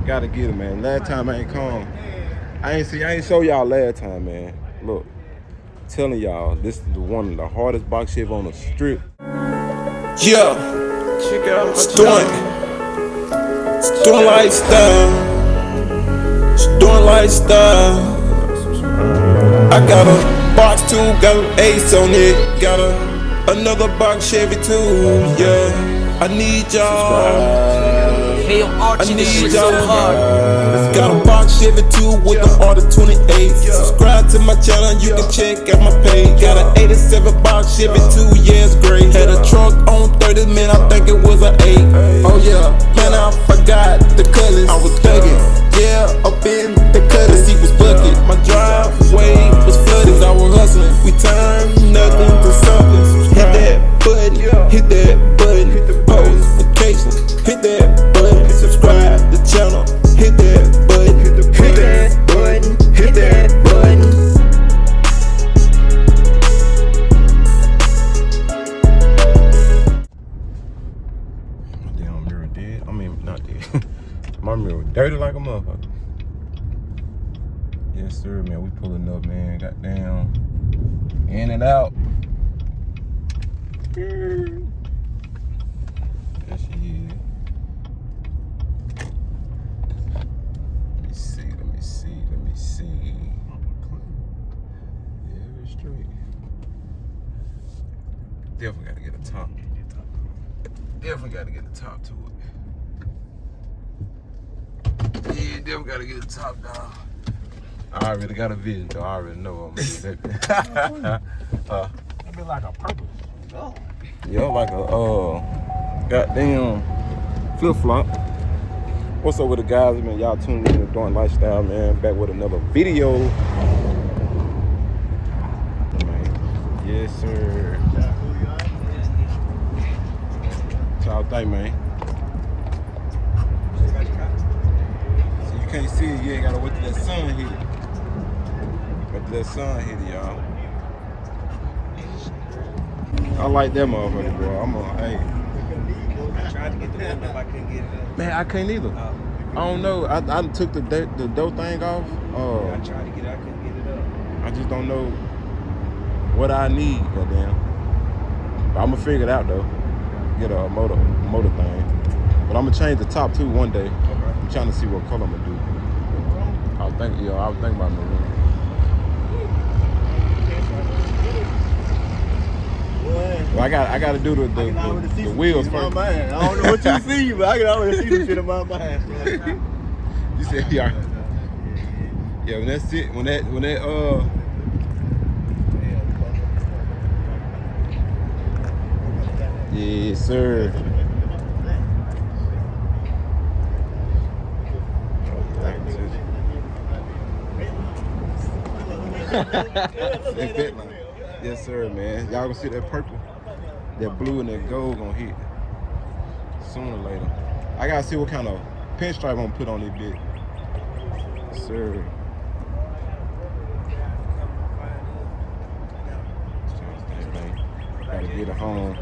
Gotta get it, man. Last time I ain't come. I ain't show y'all last time, man. Look, telling y'all, this is one of the hardest box Chevy on the strip. Yeah, it's doing lifestyle. It's doing lifestyle. I got a box too, got an ace on it. Got another box Chevy too, yeah. I need y'all. I need y'all. Got a box Chevy too with the order 28. Subscribe to my channel, you can check out my page. Got an 87 box Chevy 2, yeah, it's great. Had a truck on 30, man, I think it was an 8. Oh yeah, man, I forgot the colors. I was thugging, yeah, up in the colors. He was bucket, my driveway was flooded. I was hustling, we turned nothing to something. Hit that button, hit that button. Post notifications, hit that button. Subscribe the channel, hit that button. Hit that button, hit that button. My damn mirror dead. I mean, not dead. My mirror dirty like a motherfucker. Yes, sir, man. We pulling up, man. Goddamn. In and out. There she is. Let me see. Yeah, it's straight. Definitely gotta get a top. Definitely gotta get the top to it. Yeah, definitely gotta get the top down. I already got a vision, though. I already know I'm gonna do that. It'd be like a purple. Oh. Yeah, like a goddamn flip flop. What's up with the guys, man? Y'all tuning in to Doinks Lifestyle, man. Back with another video. Man. Yes, sir. What y'all think, man? So you can't see it yet. Gotta wait till that sun hit it. Wait till that sun hit it, y'all. I like that motherfucker, bro. I tried to get the window, I couldn't get it up. Man, I can't either. I don't know. I took the dough thing off. I tried to get it, I couldn't get it up. I just don't know what I need, goddamn. But I'm gonna figure it out though. Get a motor thing. But I'm gonna change the top too one day. Okay. I'm trying to see what color I'm gonna do. I was thinking about maroon. Well, I gotta do the wheels first. I don't know what you see, but I can already see the shit in my mind. You said yeah. Yeah, when that's it, when that yes, sir. Yes, sir, man. Y'all gonna see that purple, that blue, and that gold gonna hit sooner or later. I gotta see what kind of pinstripe I'm gonna put on this bit. Yes, sir. Gotta get it home.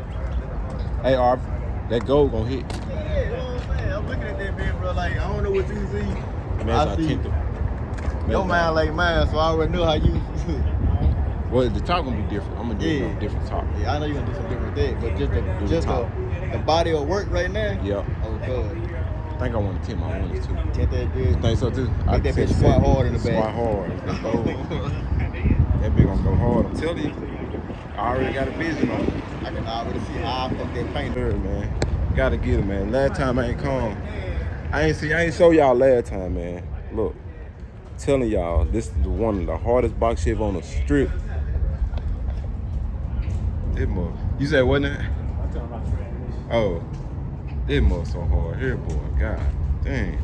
Hey, Arb, that gold gonna hit. Yeah, you know what I'm saying? I'm looking at that bit, bro, like, I don't know what you see. I see Your mind like mine, so I already know how you. Well, the top gonna be different. I'm gonna do a different top. Yeah, I know you're gonna do some different things, but just the body of work right now. Yeah. Oh, good. I think I want to tint my windows too. Tint that bitch. You think so too? Make that bitch squat hard in the back. Squat hard. That bitch gonna go hard. I'm telling you. I already got a vision on it. I can already see how I fuck that paint. Sure, man. Gotta get it, man. Last time I ain't come. I ain't show y'all last time, man. Look, telling y'all, this is one of the hardest box Chevy on the strip. It must. You said wasn't it? Oh, it must so hard here, boy. God dang.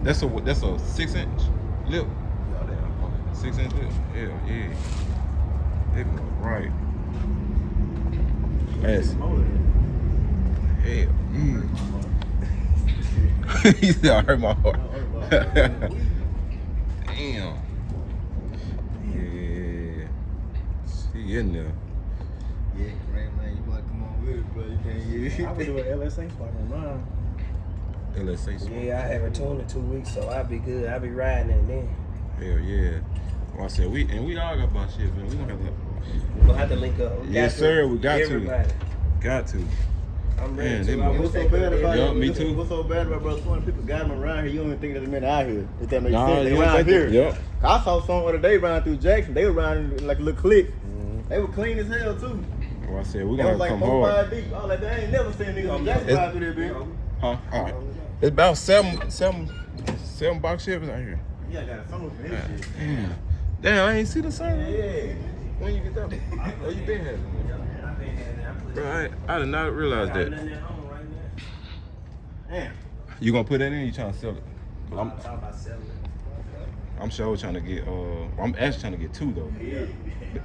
That's a 6-inch lip. 6-inch lip. Yeah. It was right. Yes. Hell. He said I hurt my heart. Damn. Yeah. She in there. Yeah, man, you gotta come on with it, bro. You can't get it. I would do an LSA spot on mine. LSA smoke. Yeah, I haven't tuned in 2 weeks, so I'll be good. I'll be riding it then. Hell yeah. Well, I said we all got about shit, man. We gonna have to. We're gonna have to link up. Yes, sir. We got Everybody. to. Got to. I'm ready Man, to. they I must- wish What's they so bad could about Yup, it? me too. What's so bad about brother? When people got them around here, you don't even think there's a man out here. If that makes Nah, sense, they you don't around think here. that- yup. I saw some other day around through Jackson. They were around like a little clique. They were clean as hell too. Well, I said we They gonna was like come 4, hard. 5 deep. I was like, they ain't never seen niggas on Jackson It's- ride through there, bitch. Huh? All right. It's about seven box Chevys out here. Yeah, I got a song for his shit. Damn. Damn, I ain't see the sun. Yeah. When you get that? Oh, you been having it? Bro, I did not realize that. Damn. You gonna put that in? Or you trying to sell it? 'Cause I'm talking about selling it. I'm sure trying to get. I'm actually trying to get 2 though. Yeah.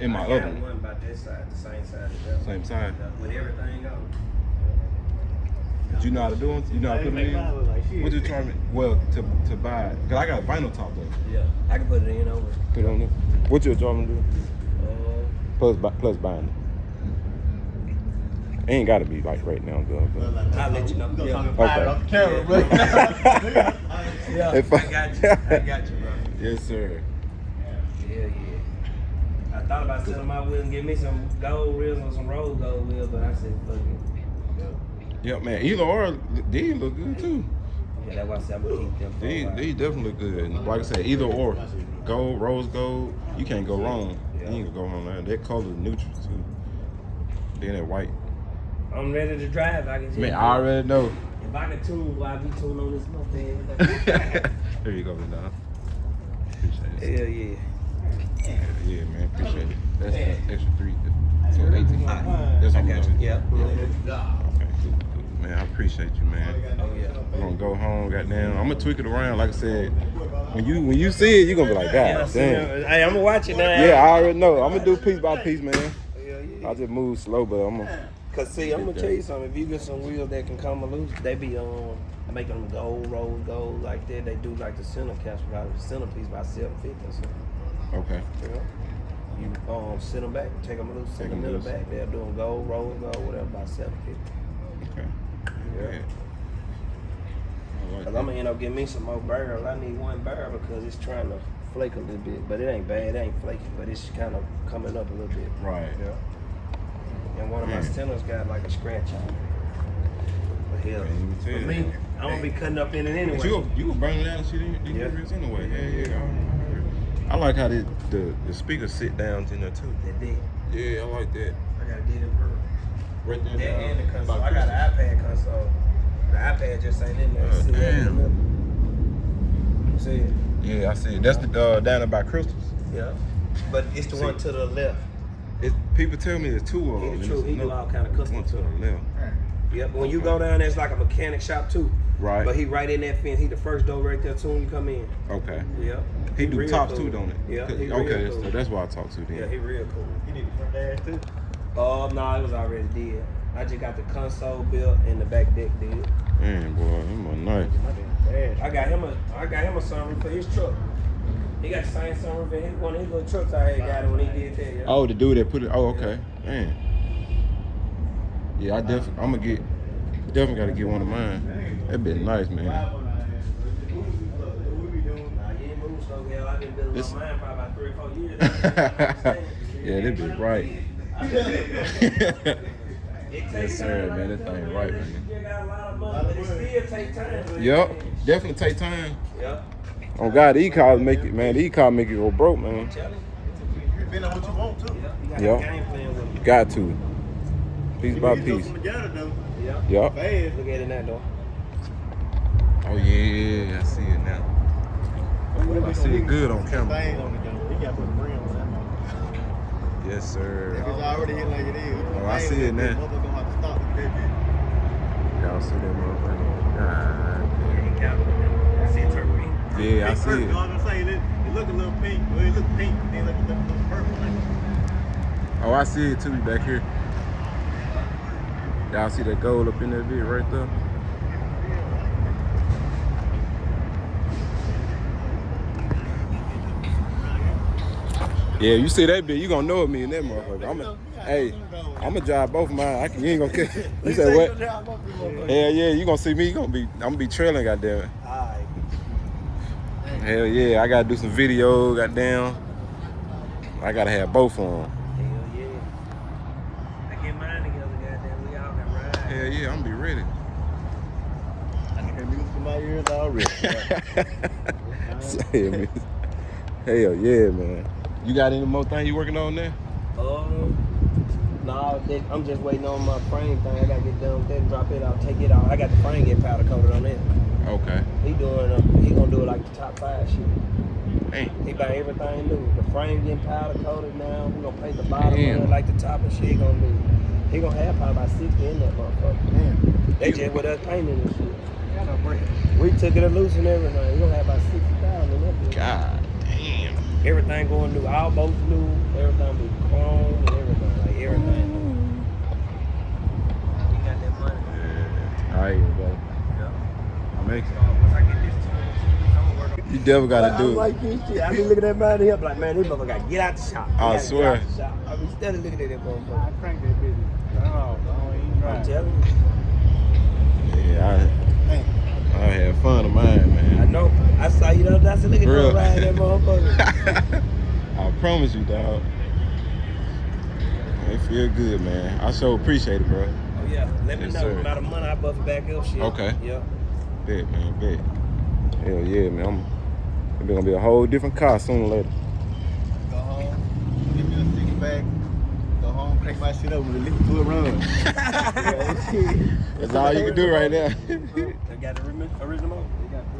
In my I other got one. one about this side, the same side as that. Same side. With everything on. But you know how to do it? You know how to put it in? What you trying to? Well, to buy it. Cause I got a vinyl top though. Yeah, I can put it in over. Put it on there. What you trying to do? Uh, Plus buying it. It ain't gotta be like right now though. But. I'll let you know. We're Yeah. gonna talk about it off the camera, bro. Yeah, If I got you. I got you, bro. Yes, sir. Yeah. I thought about selling my wheel and get me some gold wheels or some rose gold wheels, but I said, fuck it. Yeah, man. Either or, these look good too. Yeah, that's why I said I'm gonna keep them. For a while. These definitely look good. And like I said, either or, gold, rose gold, you can't go wrong. You ain't gonna go wrong there. That color is neutral too. Then that white. I'm ready to drive. I can just. Man, I already know. If I can tune, why I be tuning on this moped? There you go, man. Appreciate it. Hell yeah. Yeah, man. Appreciate it. That's the extra 3. So 18. That's I what got you. Yeah. Okay, cool. Man, I appreciate you, man. Oh yeah. We're gonna go home, goddamn. I'm gonna tweak it around, like I said. When you see it, you're gonna be like, God damn. Hey, I'm gonna watch it now. Yeah, I already know. I'm gonna do piece by piece, man. Hell yeah. I just move slow, but I'm gonna. Cause see, I'm gonna tell you something. If you get some wheels that can come loose, they be making them gold, rose gold like that. They do like the center caps, right? The center piece by $750 or something. Okay. Yeah. You sit them back, take them loose, send them in the back. They're doing gold, rose gold, whatever, by $750. Okay. Yeah. I like Cause that. I'm gonna end up getting me some more barrels. I need one barrel because it's trying to flake a little bit, but it ain't bad. It ain't flaky, but it's kind of coming up a little bit. Right. Yeah. And one of my Man. stentors got like a scratch on it. But hell, Can't even tell for you. me, I'm gonna be cutting up in it anyway. But you were burning down shit in Yeah. yeah. Anyway. Yeah. I like how the speakers sit down in there too. That did. Yeah, I like that. I got a did in her. Right there. That and the console. by I got an Christmas. iPad console. The iPad just ain't in there. Oh, See that in the damn. middle? You see it? Yeah, I see it. That's the down there by Crystals. Yeah. But it's the See. one to the left. People tell me there's 2 of them. He the truth. He do all kind of custom One to stuff. the left. Yeah, but when you go down there, it's like a mechanic shop too. Right. But he right in that fence. He the first door right there too when you come in. Okay. Yeah. He do real tops cool. too, don't it? Yeah. He real Okay, cool. so that's why I talk to then. Yeah, he real cool. You need the front dash too. No, it was already dead. I just got the console built and the back deck dead. Man, boy, him a knife. My damn dash. I got him a sunroof for his truck. He got the same sunroof in one of his little trucks I had got it when he did that. Yeah. Oh, the dude that put it. Oh, okay. Man. Yeah, I'm definitely gotta get one of mine. That'd be nice, man. Nah, you ain't moved slow, hell. I've been building This- on mine for about 3 or 4 years. Yeah, that'd be right. It takes Yes, sir, time. man. That thing right, man. You got a lot of money, but it still takes time. Yep, definitely take time. Yep. Oh God, the e-cars make it, man. The e-car make it go broke, man. Tell him. Depending on what you want too. Yep. You got Yep. a game plan with him. Got to. Piece by You do piece. some together though. Yep. Yep. Fast. Look at it now, though. Oh yeah, I see it now. I see it good on camera. Thing on it though. You got to put a brim on that. Yes, sir. If it's already hit like it is. Oh, I see it now. Motherfucker gonna have to stop with that bitch. Y'all see that motherfucker? God Ain't got it. I see it turn green. damn. Yeah, I see Pink purple, it. you know what I'm saying? It look a little pink. Well, it look pink, then look a little purple. Like, Oh, I see it too back here. Y'all see that gold up in that bit right there? Yeah, you see that bit, you gonna know me in that motherfucker. I'm gonna drive both of mine. You ain't gonna catch. You said what? Hell yeah, you gonna see me. I'm gonna be trailing, goddamn it. Alright. Hell yeah, I gotta do some video, goddamn. I gotta have both of them. Hell yeah. I get mine together, goddamn. We all got rides. Hell yeah, I'm gonna be ready. I can hear music in my ears already. Hell yeah, man. You got any more thing you working on there? No, I'm just waiting on my frame thing. I gotta get done with that and drop it out, take it out. I got the frame get powder coated on it. Okay. He gonna do it like the top 5 shit. Hey. He buy everything new. The frame getting powder coated now. We gonna paint the bottom of it like the top and shit. He gonna have probably about 60 in that motherfucker. Damn. They just with us painting and shit. We took it loose and everything. He gonna have about 60,000 in that bitch. God damn. Everything going new. All boats new. Everything be chrome and everything. Like everything new. We got that money. Yeah. All right, bro. Yeah. I'll make it. Once I get this I'm gonna work on. You definitely gotta do it. like this shit. I be looking at mine here, like, man, this motherfucker gotta get out the shop. I swear. I be steady looking at that motherfucker. I crank that bitch. I'm telling you. Yeah, I had fun of mine, man. I know. I saw you the other day. I said, look at Real. that ride, that motherfucker. I promise you, dog. It feel good, man. I so appreciate it, bro. Oh, yeah. Let me Yes, know. sir. About a month, I buff it back up shit. Okay. Yeah. Bet, man, bet. Hell yeah, man. It's gonna be a whole different car sooner or later. Go home, give me a 6-pack, go home, crank my shit up and listen to it run. That's all you can do right now. They got the original motor. They got the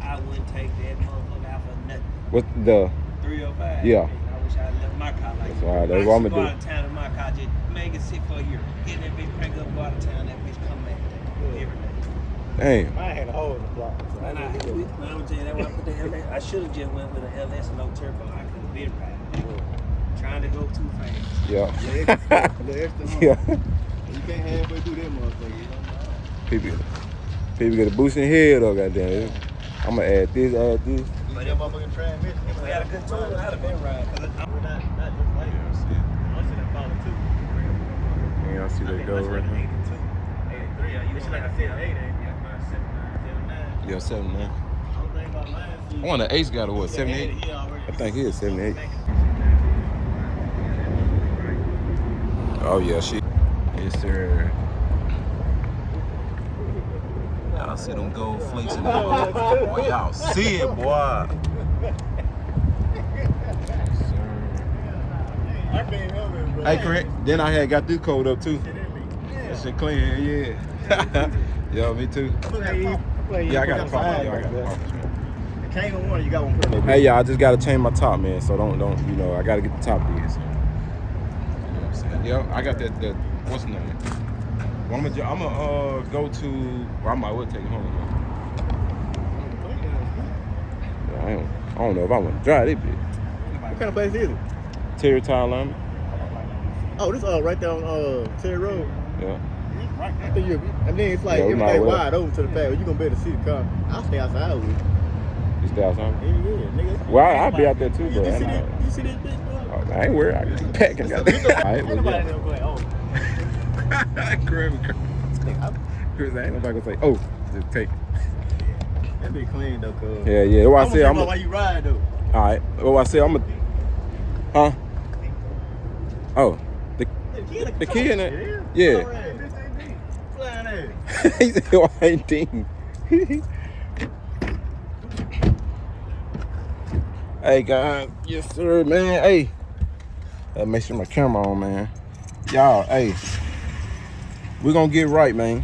I wouldn't take that motherfucker out for nothing. What's the 305. Yeah. I wish I left my car like That's right, that's what I'ma go do. out of town in my car, just make it sit for a year. Get that bitch crank up, go out of town, that bitch come back every day. damn. I had a hole in the block. So And I'm gonna tell you that why I put the LS. I should have just went with an LS and no turbo. I could have been riding. Trying to go too fast. Yeah. The extra month. Yeah. You can't halfway do that motherfucker. You know? People get a boost in the head though, goddamn. I'm gonna add this. But that motherfucking transmission. If we had a good tool, I'd have been riding. We're not just like once in a follow two. Yeah, I see that go right here. 83. It's like I said, 8, Yeah, 79. I'm thinking about mine. I wonder Ace got a what, 78? I think he is 78. Oh yeah, she. Yes, sir. Y'all see them gold flakes in the boy, y'all see it, boy. I can't help it, bro. Hey, correct. Then I had got this coat up too. That shit clean, yeah. Yo, me too. Yeah, I got a pop. Yeah, I got a pop. The Kango one, you got one put Hey, y'all, I just gotta change my top, man. So don't, you know, I gotta get the top did. So. You know what I'm saying? Yo, I got that. What's the name? Well, I'm gonna go to. Well, I might well take it home. Yeah, I don't know if I want to drive it, bitch. What kind of place is it? Terry Tile Alignment. Oh, this right there on Terry Road. Yeah. I think and then it's like Yeah, we might everything well. wide open to the fact where you gonna be able to see the car. I'll stay outside with you. You stay outside? Yeah, nigga. Well, I'll be out there too, You but I see know. that? You see that bitch, bro? Oh, I ain't worried. I can pack and got that. All right, well, Nobody yeah. ever going, oh. Chris, ain't nobody gonna say, oh, just take it. That be clean though, cuz. Yeah. What I say, I'm. Why you ride though? All right. What I say, I'm a. Huh? Oh, the key in it. Yeah. Flying ass. He said, "Oh, I ain't ding." Hey, guys. Yes, sir, man. Hey. Make sure my camera on, man. Y'all, hey. We're gonna get right, man.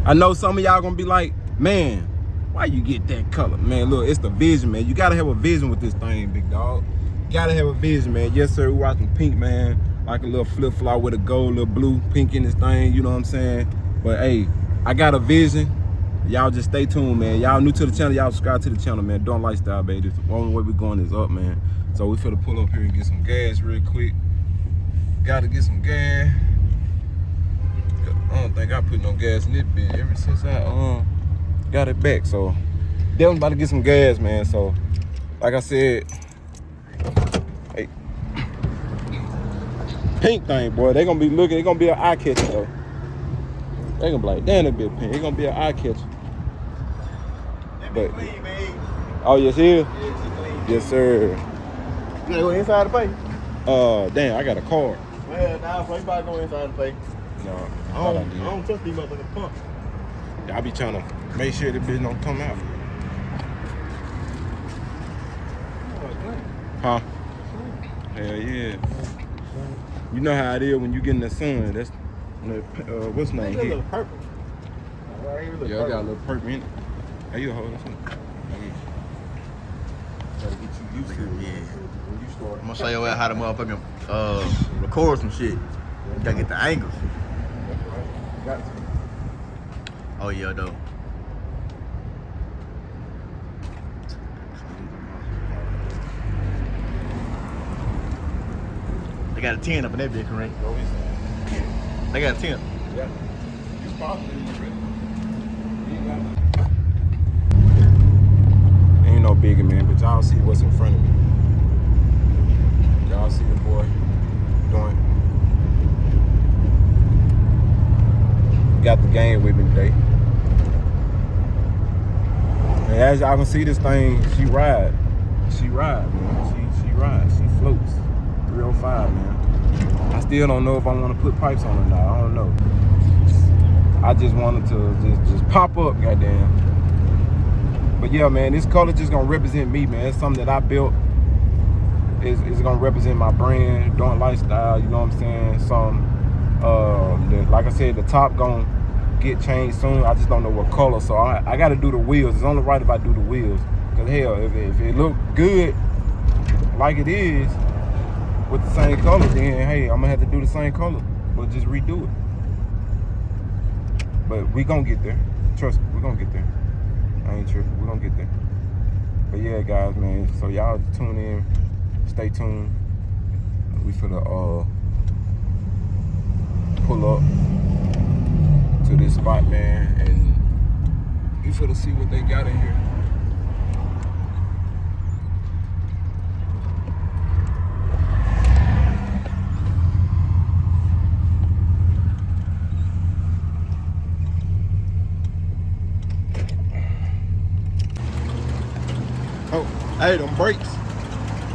I know some of y'all gonna be like, man, why you get that color? Man, look, it's the vision, man. You gotta have a vision with this thing, big dog. You gotta have a vision, man. Yes, sir, we rocking pink, man. Like a little flip-flop with a gold, little blue, pink in this thing, you know what I'm saying? But hey, I got a vision. Y'all just stay tuned, man. Y'all new to the channel, y'all subscribe to the channel, man. Doing lifestyle, baby. The only way we going is up, man. So we finna pull up here and get some gas real quick. Gotta get some gas. I don't think I put no gas in this bitch ever since I got it back. So definitely about to get some gas, man. So like I said, hey, pink thing, boy, they gonna be looking. They gonna be an eye catcher though. They gonna be like, damn, that bitch pink. It gonna be an eye catcher. But Clean, man. oh yes, it is. Yeah, she clean. Yes, sir. You gotta go inside the pay. Damn, I got a card. Well, nah, so you about to go inside the pay. No, I don't trust these motherfucking pumps. I be trying to make sure the bitch don't come out. Huh? Hell yeah. You know how it is when you get in the sun. That's what's name It's a here? little purple. Right here, Yeah, I got a little purple in it. Hey, you hold this one. Gotta get you used to it. Yeah. When you start. I'm gonna show you how to motherfucking record some shit. You gotta get the angles. Got to. Oh yeah, though. They got a 10 up in that bitch, correct? Go inside. They got a 10. Yeah. You probably ready. Ain't no biggie, man, but y'all see what's in front of me. Y'all see the boy doing. Got the game with me today. And as y'all can see, this thing, she ride. She ride, man. She rides. She floats. 305, man. I still don't know if I want to put pipes on her now. I don't know. I just wanted to just pop up, goddamn. But yeah, man, this color just gonna represent me, man. It's something that I built. It's gonna represent my brand, doing lifestyle. You know what I'm saying? Like I said, the top gonna get changed soon. I just don't know what color, so I got to do the wheels. It's only right if I do the wheels. Cause hell, if it look good like it is with the same color, then hey, I'm gonna have to do the same color, but just redo it. But we gonna get there. Trust me, we gonna get there. I ain't tripping. We gonna get there. But yeah, guys, man. So y'all tune in. Stay tuned. We finna pull up to this spot, man, and we finna see what they got in here. Oh, hey, them brakes.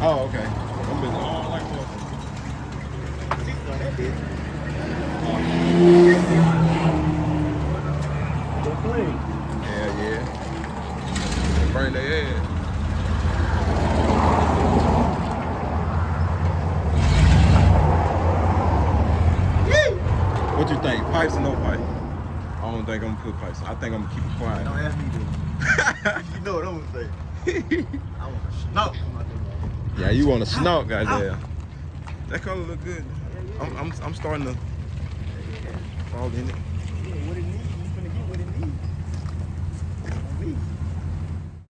Oh, okay. Them bitches all like yeah, yeah. They bring their ass. What you think? Pipes or no pipe? I don't think I'm gonna put pipes. I think I'm gonna keep it quiet. Don't ask me to. You know what I'm gonna say. I want to snout. Yeah, you want to snout, goddamn. That color look good. I'm starting to fall in it. Yeah, what it needs, you finna get what it needs.